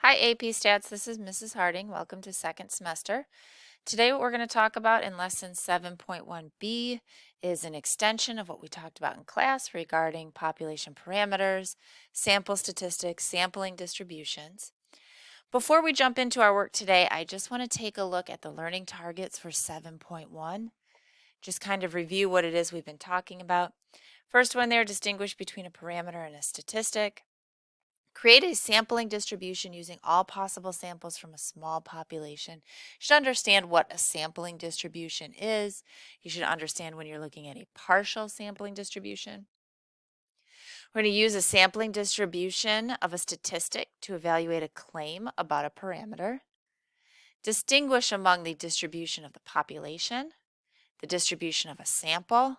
Hi, AP Stats. This is Mrs. Harding. Welcome to second semester. Today, what we're going to talk about in lesson 7.1b is an extension of what we talked about in class regarding population parameters, sample statistics, sampling distributions. Before we jump into our work today, I just want to take a look at the learning targets for 7.1. Just kind of review what it is we've been talking about. First one there, distinguish between a parameter and a statistic. Create a sampling distribution using all possible samples from a small population. You should understand what a sampling distribution is. You should understand when you're looking at a partial sampling distribution. We're going to use a sampling distribution of a statistic to evaluate a claim about a parameter. Distinguish among the distribution of the population, the distribution of a sample,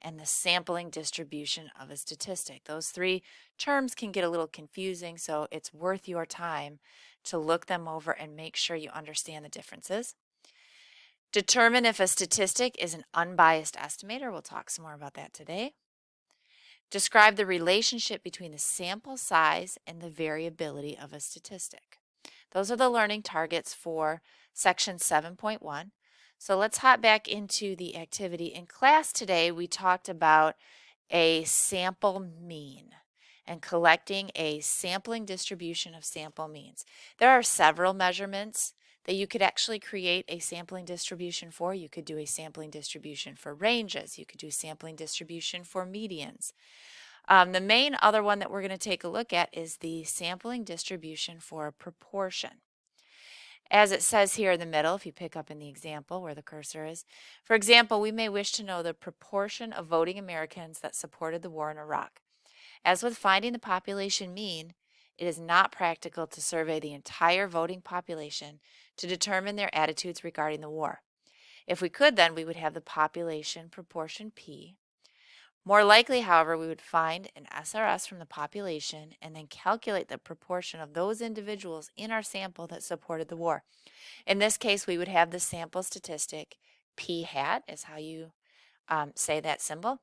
and the sampling distribution of a statistic. Those three terms can get a little confusing, so it's worth your time to look them over and make sure you understand the differences. Determine if a statistic is an unbiased estimator. We'll talk some more about that today. Describe the relationship between the sample size and the variability of a statistic. Those are the learning targets for section 7.1. So let's hop back into the activity. In class today, we talked about a sample mean and collecting a sampling distribution of sample means. There are several measurements that you could actually create a sampling distribution for. You could do a sampling distribution for ranges. You could do a sampling distribution for medians. The main other one that we're going to take a look at is the sampling distribution for a proportion. As it says here in the middle, if you pick up in the example where the cursor is, for example, we may wish to know the proportion of voting Americans that supported the war in Iraq. As with finding the population mean, it is not practical to survey the entire voting population to determine their attitudes regarding the war. If we could, then we would have the population proportion P. More likely, however, we would find an SRS from the population and then calculate the proportion of those individuals in our sample that supported the war. In this case, we would have the sample statistic P hat is how you say that symbol.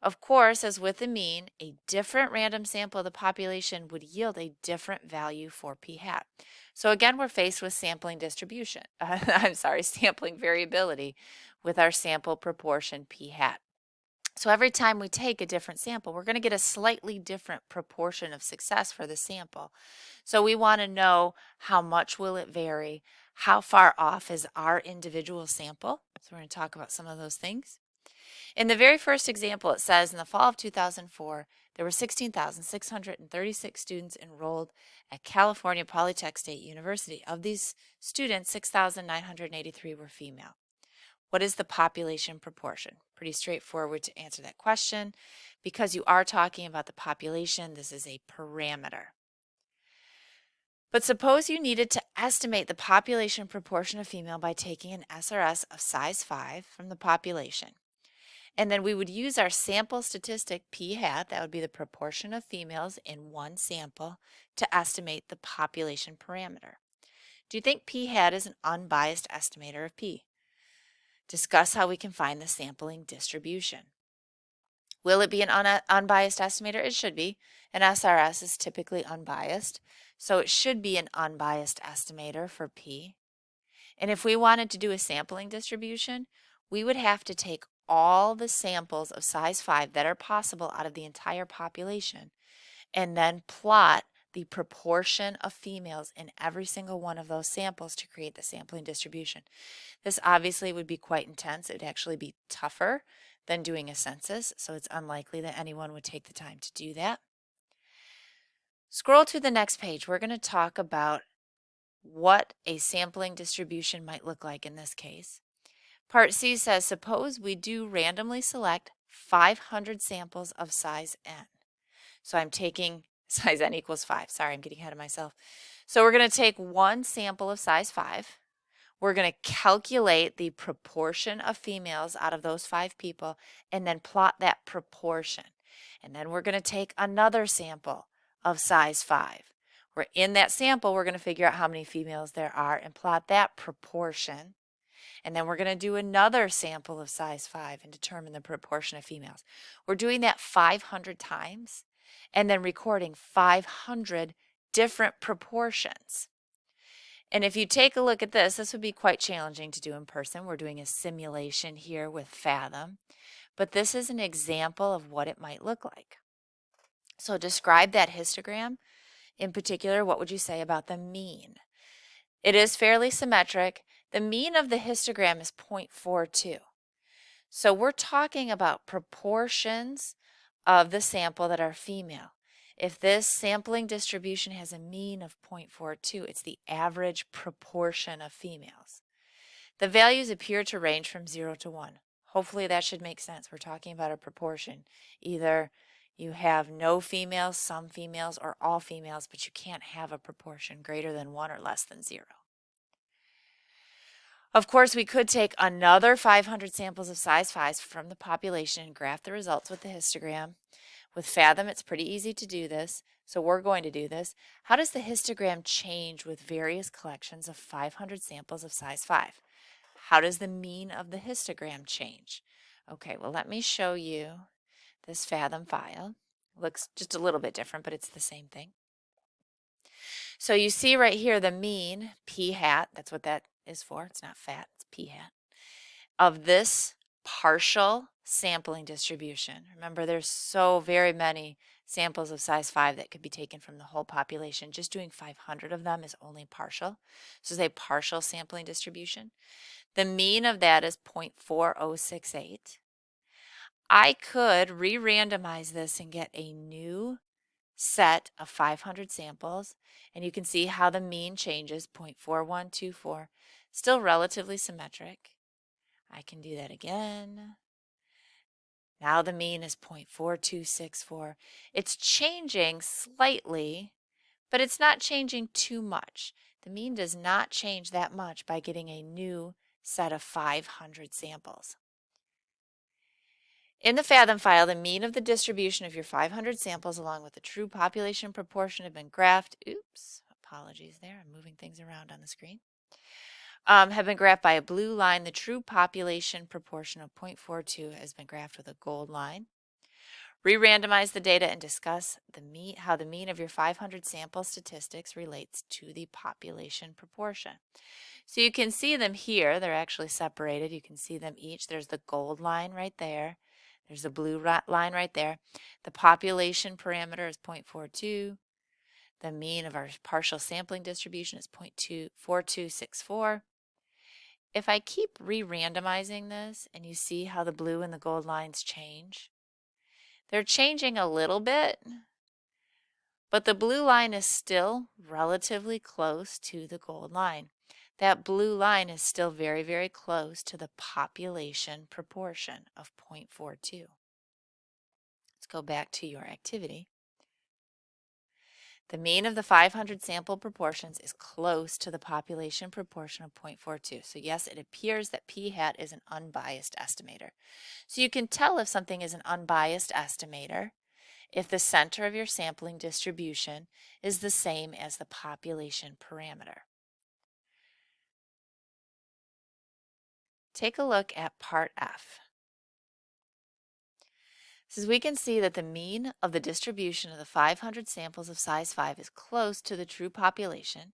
Of course, as with the mean, a different random sample of the population would yield a different value for P hat. So again, we're faced with sampling distribution. Sampling variability with our sample proportion P hat. So every time we take a different sample, we're going to get a slightly different proportion of success for the sample. So we want to know how much will it vary, how far off is our individual sample. So we're going to talk about some of those things. In the very first example, it says in the fall of 2004, there were 16,636 students enrolled at California Polytech State University. Of these students, 6,983 were female. What is the population proportion? Pretty straightforward to answer that question. Because you are talking about the population, this is a parameter. But suppose you needed to estimate the population proportion of female by taking an SRS of size 5 from the population. And then we would use our sample statistic P hat, that would be the proportion of females in one sample, to estimate the population parameter. Do you think P hat is an unbiased estimator of P? Discuss how we can find the sampling distribution. Will it be an unbiased estimator? It should be. An SRS is typically unbiased, so it should be an unbiased estimator for P. And if we wanted to do a sampling distribution, we would have to take all the samples of size 5 that are possible out of the entire population and then plot the proportion of females in every single one of those samples to create the sampling distribution. This obviously would be quite intense. It would actually be tougher than doing a census, so it's unlikely that anyone would take the time to do that. Scroll to the next page. We're going to talk about what a sampling distribution might look like in this case. Part C says, suppose we do randomly select 500 samples of size n. So I'm taking size n equals 5. Sorry, I'm getting ahead of myself. So we're going to take one sample of size 5. We're going to calculate the proportion of females out of those 5 people and then plot that proportion. And then we're going to take another sample of size 5. In that sample, we're going to figure out how many females there are and plot that proportion. And then we're going to do another sample of size 5 and determine the proportion of females. We're doing that 500 times and then recording 500 different proportions. And if you take a look at this would be quite challenging to do in person. We're doing a simulation here with Fathom, but this is an example of what it might look like. So describe that histogram. In particular, what would you say about the mean? It is fairly symmetric. The mean of the histogram is 0.42. So we're talking about proportions of the sample that are female. If this sampling distribution has a mean of 0.42, it's the average proportion of females. The values appear to range from 0 to 1. Hopefully that should make sense. We're talking about a proportion. Either you have no females, some females, or all females, but you can't have a proportion greater than 1 or less than 0. Of course, we could take another 500 samples of size 5 from the population and graph the results with the histogram. With Fathom, it's pretty easy to do this, so we're going to do this. How does the histogram change with various collections of 500 samples of size 5? How does the mean of the histogram change? Okay, well, let me show you this Fathom file. Looks just a little bit different, but it's the same thing. So you see right here the mean, p hat, that's what that is for. It's not fat, it's p hat, of this partial sampling distribution. Remember, there's so very many samples of size 5 that could be taken from the whole population. Just doing 500 of them is only partial. So it's a partial sampling distribution. The mean of that is 0.4068. I could re-randomize this and get a new set of 500 samples, and you can see how the mean changes, 0.4124, still relatively symmetric. I can do that again. Now the mean is 0.4264. It's changing slightly, but it's not changing too much. The mean does not change that much by getting a new set of 500 samples. In the Fathom file, the mean of the distribution of your 500 samples along with the true population proportion have been graphed. Oops, apologies there. I'm moving things around on the screen. Have been graphed by a blue line. The true population proportion of 0.42 has been graphed with a gold line. Re-randomize the data and discuss how the mean of your 500 sample statistics relates to the population proportion. So you can see them here. They're actually separated. You can see them each. There's the gold line right there. There's the blue line right there. The population parameter is 0.42. The mean of our partial sampling distribution is 0.4264. If I keep re-randomizing this and you see how the blue and the gold lines change, they're changing a little bit, but the blue line is still relatively close to the gold line. That blue line is still very, very close to the population proportion of 0.42. Let's go back to your activity. The mean of the 500 sample proportions is close to the population proportion of 0.42. So yes, it appears that p hat is an unbiased estimator. So you can tell if something is an unbiased estimator if the center of your sampling distribution is the same as the population parameter. Take a look at part F. So we can see that the mean of the distribution of the 500 samples of size 5 is close to the true population.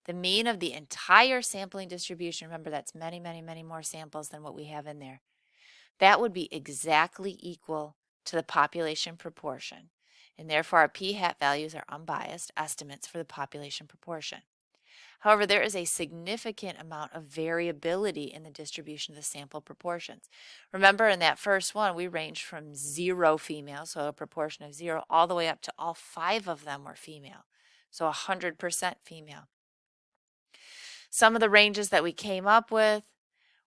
The mean of the entire sampling distribution, remember that's many, many, many more samples than what we have in there, that would be exactly equal to the population proportion. And therefore our p hat values are unbiased estimates for the population proportion. However, there is a significant amount of variability in the distribution of the sample proportions. Remember, in that first one, we ranged from 0 female, so a proportion of 0, all the way up to all 5 of them were female, so 100% female. Some of the ranges that we came up with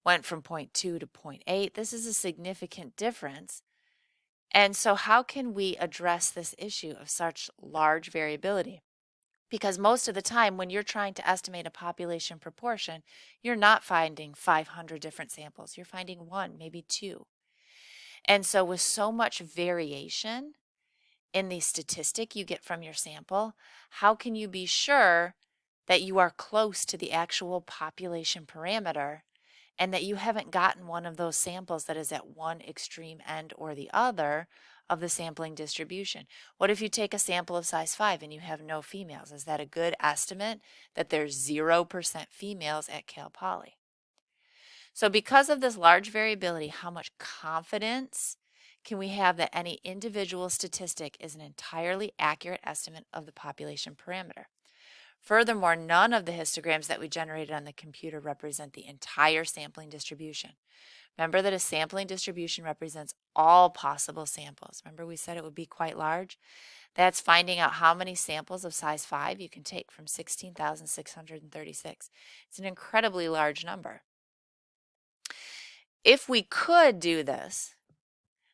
went from 0.2 to 0.8. This is a significant difference. And so how can we address this issue of such large variability? Because most of the time when you're trying to estimate a population proportion, you're not finding 500 different samples. You're finding 1, maybe 2. And so with so much variation in the statistic you get from your sample, how can you be sure that you are close to the actual population parameter and that you haven't gotten one of those samples that is at one extreme end or the other of the sampling distribution. What if you take a sample of size 5 and you have no females? Is that a good estimate that there's 0% females at Cal Poly? So because of this large variability, how much confidence can we have that any individual statistic is an entirely accurate estimate of the population parameter? Furthermore, none of the histograms that we generated on the computer represent the entire sampling distribution. Remember that a sampling distribution represents all possible samples. Remember we said it would be quite large? That's finding out how many samples of size 5 you can take from 16,636. It's an incredibly large number. If we could do this,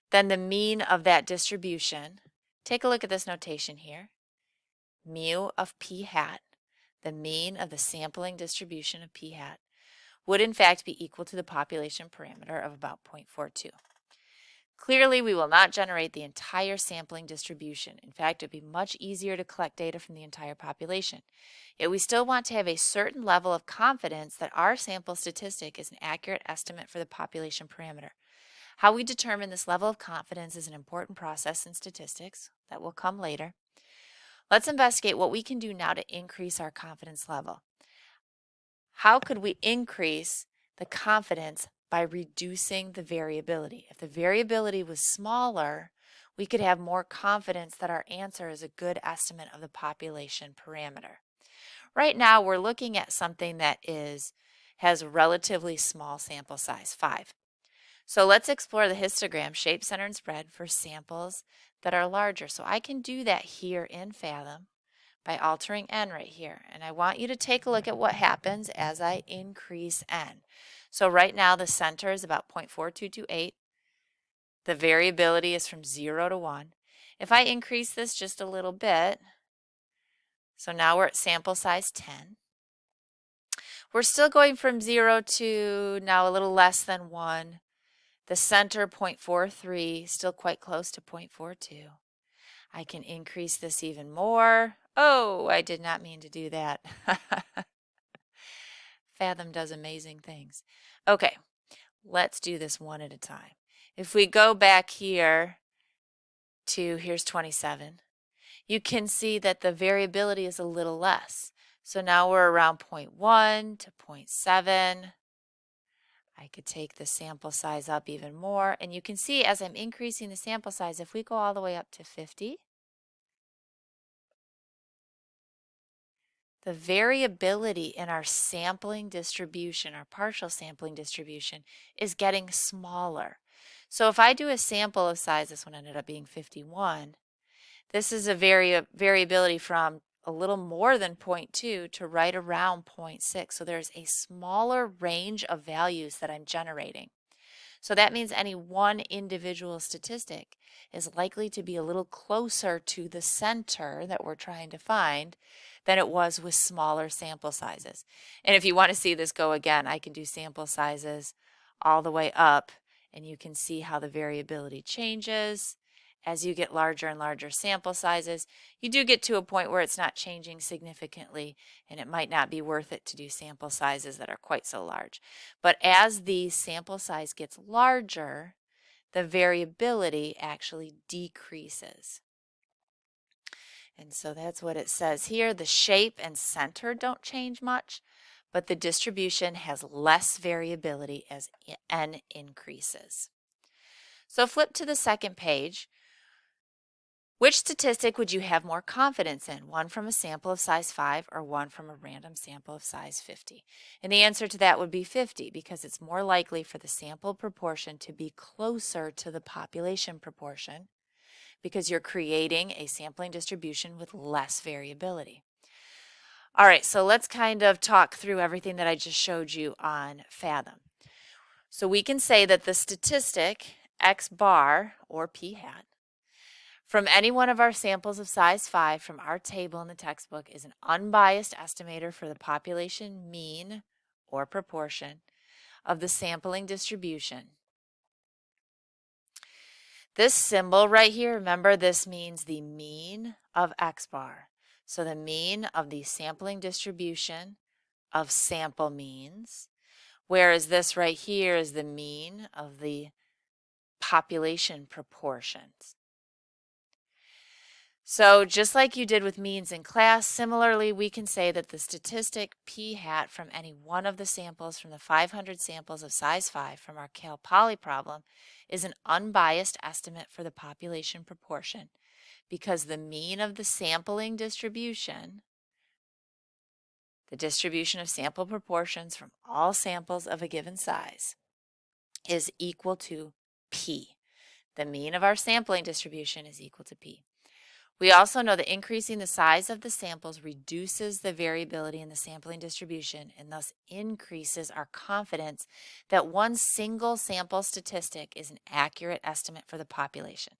then the mean of that distribution, take a look at this notation here, mu of p hat, the mean of the sampling distribution of p hat, would in fact be equal to the population parameter of about 0.42. Clearly, we will not generate the entire sampling distribution. In fact, it would be much easier to collect data from the entire population. Yet we still want to have a certain level of confidence that our sample statistic is an accurate estimate for the population parameter. How we determine this level of confidence is an important process in statistics that will come later. Let's investigate what we can do now to increase our confidence level. How could we increase the confidence by reducing the variability? If the variability was smaller, we could have more confidence that our answer is a good estimate of the population parameter. Right now, we're looking at something that has a relatively small sample size, 5. So let's explore the histogram, shape, center, and spread for samples that are larger. So I can do that here in Fathom by altering n right here. And I want you to take a look at what happens as I increase n. So right now the center is about 0.4228. The variability is from 0 to 1. If I increase this just a little bit, so now we're at sample size 10. We're still going from 0 to now a little less than 1. The center 0.43, still quite close to 0.42. I can increase this even more. Oh, I did not mean to do that. Fathom does amazing things. Okay, let's do this one at a time. If we go back here to, here's 27, you can see that the variability is a little less. So now we're around 0.1 to 0.7. I could take the sample size up even more. And you can see as I'm increasing the sample size, if we go all the way up to 50, the variability in our sampling distribution, our partial sampling distribution, is getting smaller. So if I do a sample of size, this one ended up being 51, this is a variability from a little more than 0.2 to right around 0.6. So there's a smaller range of values that I'm generating. So that means any one individual statistic is likely to be a little closer to the center that we're trying to find than it was with smaller sample sizes. And if you want to see this go again, I can do sample sizes all the way up, and you can see how the variability changes. As you get larger and larger sample sizes, you do get to a point where it's not changing significantly, and it might not be worth it to do sample sizes that are quite so large. But as the sample size gets larger, the variability actually decreases. And so that's what it says here. The shape and center don't change much, but the distribution has less variability as n increases. So flip to the second page. Which statistic would you have more confidence in? One from a sample of size 5 or one from a random sample of size 50? And the answer to that would be 50 because it's more likely for the sample proportion to be closer to the population proportion because you're creating a sampling distribution with less variability. All right, so let's kind of talk through everything that I just showed you on Fathom. So we can say that the statistic X bar or P hat from any one of our samples of size 5 from our table in the textbook is an unbiased estimator for the population mean or proportion of the sampling distribution. This symbol right here, remember this means the mean of X bar. So the mean of the sampling distribution of sample means, whereas this right here is the mean of the population proportions. So just like you did with means in class, similarly, we can say that the statistic p hat from any one of the samples from the 500 samples of size 5 from our Cal Poly problem is an unbiased estimate for the population proportion because the mean of the sampling distribution, the distribution of sample proportions from all samples of a given size, is equal to p. The mean of our sampling distribution is equal to p. We also know that increasing the size of the samples reduces the variability in the sampling distribution and thus increases our confidence that one single sample statistic is an accurate estimate for the population.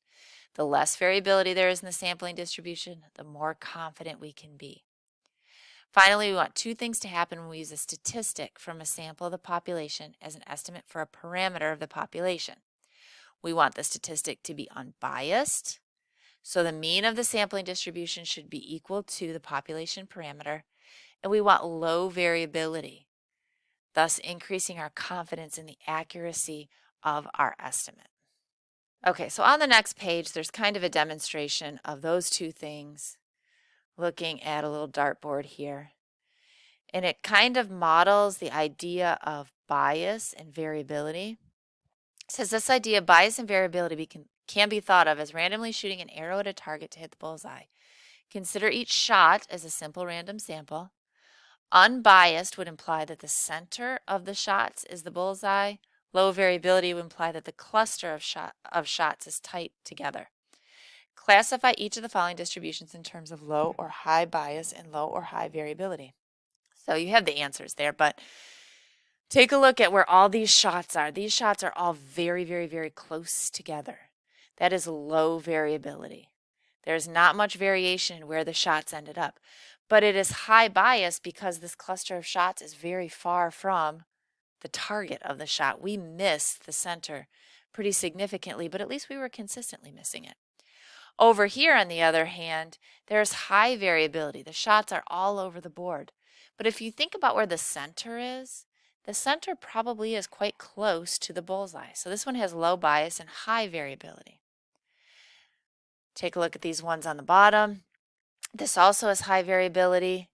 The less variability there is in the sampling distribution, the more confident we can be. Finally, we want two things to happen when we use a statistic from a sample of the population as an estimate for a parameter of the population. We want the statistic to be unbiased, so the mean of the sampling distribution should be equal to the population parameter, and we want low variability, thus increasing our confidence in the accuracy of our estimate. Okay, so on the next page, there's kind of a demonstration of those two things, looking at a little dartboard here. And it kind of models the idea of bias and variability. It says this idea of bias and variability can be thought of as randomly shooting an arrow at a target to hit the bullseye. Consider each shot as a simple random sample. Unbiased would imply that the center of the shots is the bullseye. Low variability would imply that the cluster of shots is tight together. Classify each of the following distributions in terms of low or high bias and low or high variability. So you have the answers there, but take a look at where all these shots are. These shots are all very, very, very close together. That is low variability. There's not much variation in where the shots ended up, but it is high bias because this cluster of shots is very far from the target of the shot. We missed the center pretty significantly, but at least we were consistently missing it. Over here, on the other hand, there's high variability. The shots are all over the board. But if you think about where the center is, the center probably is quite close to the bullseye. So this one has low bias and high variability. Take a look at these ones on the bottom. This also has high variability.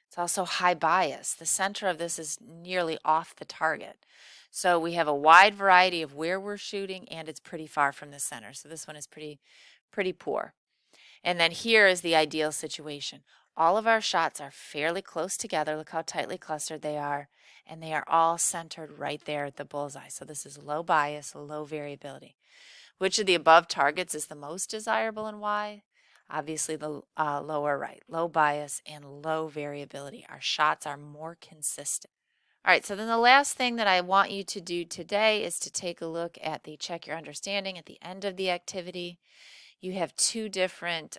It's also high bias. The center of this is nearly off the target. So we have a wide variety of where we're shooting, and it's pretty far from the center. So this one is pretty poor. And then here is the ideal situation. All of our shots are fairly close together. Look how tightly clustered they are. And they are all centered right there at the bullseye. So this is low bias, low variability. Which of the above targets is the most desirable and why? Obviously the lower right, low bias and low variability. Our shots are more consistent. All right, so then the last thing that I want you to do today is to take a look at the check your understanding at the end of the activity. You have two different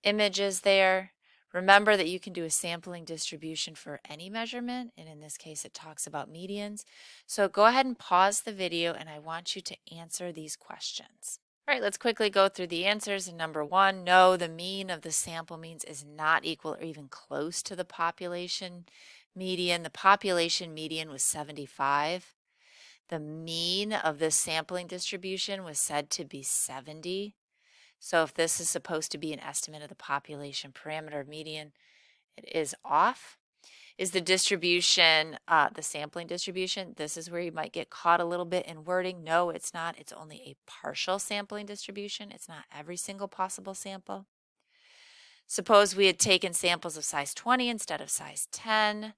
images there. Remember that you can do a sampling distribution for any measurement, and in this case it talks about medians. So go ahead and pause the video and I want you to answer these questions. All right, let's quickly go through the answers. And number one, no, the mean of the sample means is not equal or even close to the population median. The population median was 75. The mean of this sampling distribution was said to be 70. So if this is supposed to be an estimate of the population parameter median, it is off. Is the distribution, the sampling distribution? This is where you might get caught a little bit in wording. No, it's not. It's only a partial sampling distribution. It's not every single possible sample. Suppose we had taken samples of size 20 instead of size 10.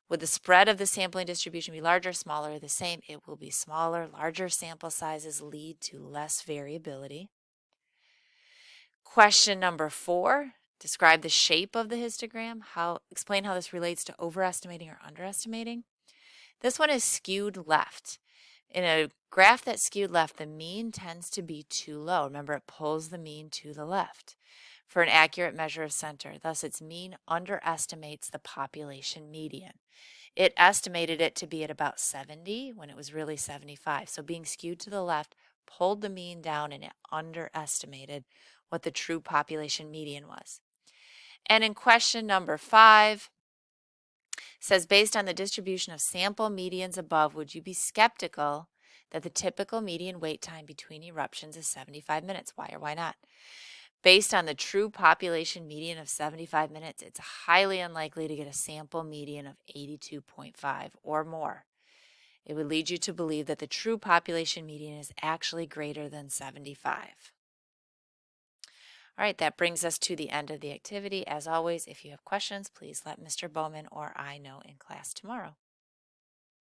Would the spread of the sampling distribution be larger, smaller, or the same? It will be smaller. Larger sample sizes lead to less variability. Question number 4, describe the shape of the histogram. Explain how this relates to overestimating or underestimating. This one is skewed left. In a graph that's skewed left, the mean tends to be too low. Remember, it pulls the mean to the left for an accurate measure of center. Thus, its mean underestimates the population median. It estimated it to be at about 70 when it was really 75. So being skewed to the left pulled the mean down and it underestimated what the true population median was. And in question number 5, says based on the distribution of sample medians above, would you be skeptical that the typical median wait time between eruptions is 75 minutes? Why or why not? Based on the true population median of 75 minutes, it's highly unlikely to get a sample median of 82.5 or more. It would lead you to believe that the true population median is actually greater than 75. All right, that brings us to the end of the activity. As always, if you have questions, please let Mr. Bowman or I know in class tomorrow.